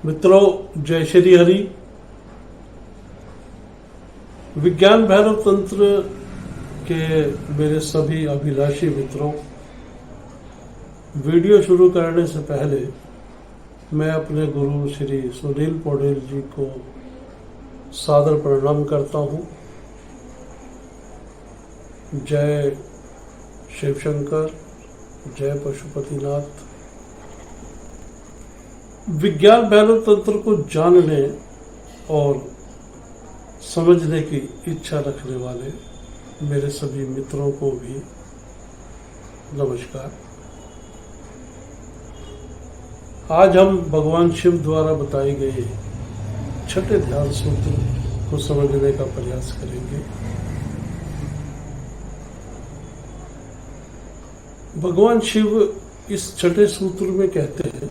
मित्रों, जय श्री हरि। विज्ञान भैरव तंत्र के मेरे सभी अभिलाषी मित्रों, वीडियो शुरू करने से पहले मैं अपने गुरु श्री सुनील पौडेल जी को सादर प्रणाम करता हूँ। जय शिव शंकर, जय पशुपतिनाथ। विज्ञान भैरव तंत्र को जानने और समझने की इच्छा रखने वाले मेरे सभी मित्रों को भी नमस्कार। आज हम भगवान शिव द्वारा बताए गए छठे ध्यान सूत्र को समझने का प्रयास करेंगे। भगवान शिव इस छठे सूत्र में कहते हैं,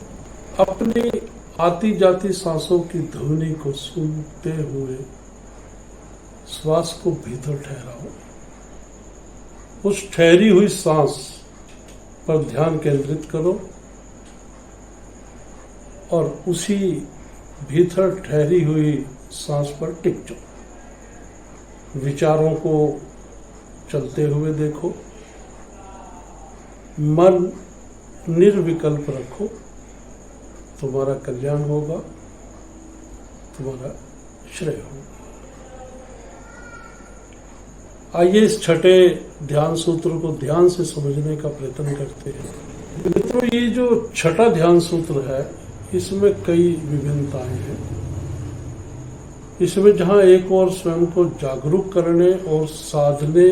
अपनी आती जाती सांसों की ध्वनि को सुनते हुए श्वास को भीतर ठहराओ। उस ठहरी हुई सांस पर ध्यान केंद्रित करो और उसी भीतर ठहरी हुई सांस पर टिक जाओ। विचारों को चलते हुए देखो, मन निर्विकल्प रखो। तुम्हारा कल्याण होगा, तुम्हारा श्रेय होगा। आइए इस छठे ध्यान सूत्र को ध्यान से समझने का प्रयत्न करते हैं। मित्रों, ये जो छठा ध्यान सूत्र है, इसमें कई विभिन्नताएं हैं। इसमें जहां एक और स्वयं को जागरूक करने और साधने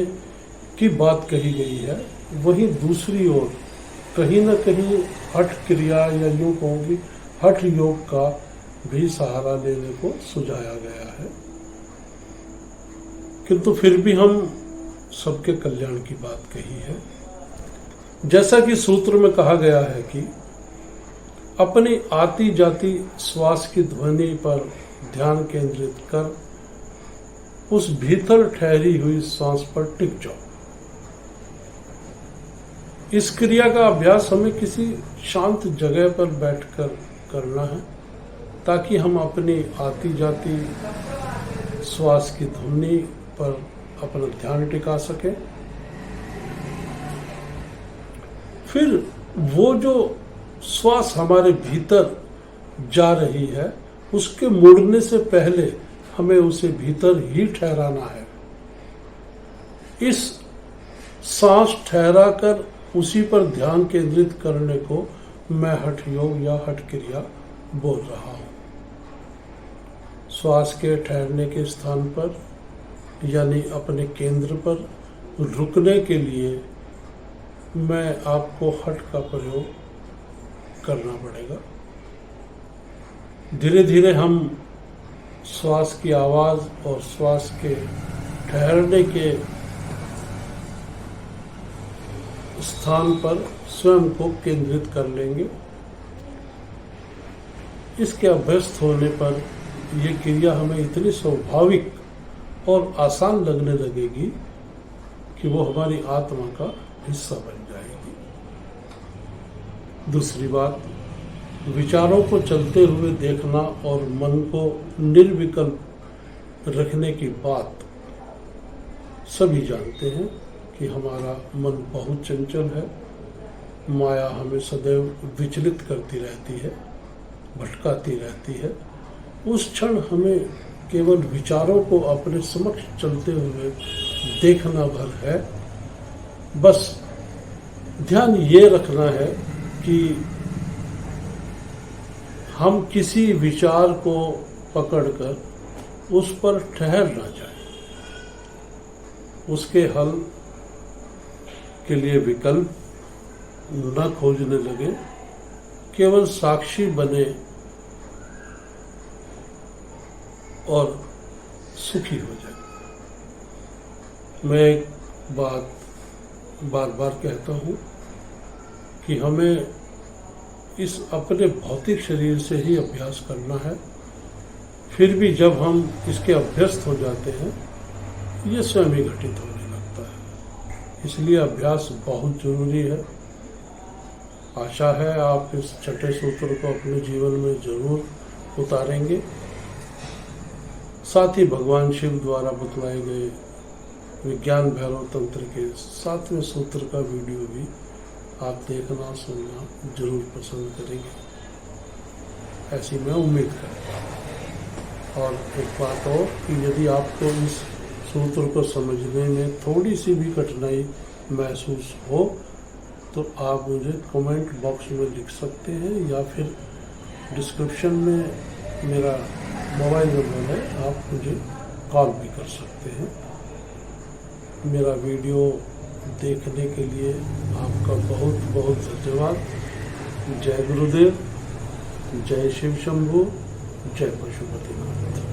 की बात कही गई है, वहीं दूसरी ओर कहीं न कहीं हठ क्रिया या यूं कहूंगी हठ योग का भी सहारा लेने को सुझाया गया है। किंतु फिर भी हम सबके कल्याण की बात कही है। जैसा कि सूत्र में कहा गया है कि अपनी आती जाती श्वास की ध्वनि पर ध्यान केंद्रित कर उस भीतर ठहरी हुई सांस पर टिक जाओ। इस क्रिया का अभ्यास हमें किसी शांत जगह पर बैठकर करना है, ताकि हम अपनी आती जाती श्वास की ध्वनि पर अपना ध्यान टिका सके। फिर वो जो श्वास हमारे भीतर जा रही है, उसके मुड़ने से पहले हमें उसे भीतर ही ठहराना है। इस सांस ठहरा कर उसी पर ध्यान केंद्रित करने को मैं हठ योग या हठ क्रिया बोल रहा हूं। श्वास के ठहरने के स्थान पर यानी अपने केंद्र पर रुकने के लिए मैं आपको हठ का प्रयोग करना पड़ेगा। धीरे धीरे हम श्वास की आवाज और श्वास के ठहरने के स्थान पर स्वयं को केंद्रित कर लेंगे। इसके अभ्यस्त होने पर यह क्रिया हमें इतनी स्वाभाविक और आसान लगने लगेगी कि वो हमारी आत्मा का हिस्सा बन जाएगी। दूसरी बात, विचारों को चलते हुए देखना और मन को निर्विकल्प रखने की बात सभी जानते हैं कि हमारा मन बहुत चंचल है। माया हमें सदैव विचलित करती रहती है, भटकाती रहती है। उस क्षण हमें केवल विचारों को अपने समक्ष चलते हुए देखना भर है। बस ध्यान ये रखना है कि हम किसी विचार को पकड़कर उस पर ठहर ना जाए, उसके हल के लिए विकल्प न खोजने लगे, केवल साक्षी बने और सुखी हो जाए। मैं एक बात बार बार कहता हूं कि हमें इस अपने भौतिक शरीर से ही अभ्यास करना है। फिर भी जब हम इसके अभ्यस्त हो जाते हैं, ये स्वयं ही घटित होने लगता है। इसलिए अभ्यास बहुत जरूरी है। आशा है आप इस छठे सूत्र को अपने जीवन में जरूर उतारेंगे। साथ ही भगवान शिव द्वारा बतलाए गए विज्ञान भैरव तंत्र के 7वें सूत्र का वीडियो भी आप देखना सुनना जरूर पसंद करेंगे, ऐसी मैं उम्मीद करता हूँ। और एक बात और कि यदि आपको इस सूत्र को समझने में थोड़ी सी भी कठिनाई महसूस हो तो आप मुझे कमेंट बॉक्स में लिख सकते हैं या फिर डिस्क्रिप्शन में मेरा मोबाइल नंबर है, आप मुझे कॉल भी कर सकते हैं। मेरा वीडियो देखने के लिए आपका बहुत बहुत धन्यवाद। जय गुरुदेव, जय शिव शंभू, जय पशुपतिनाथ।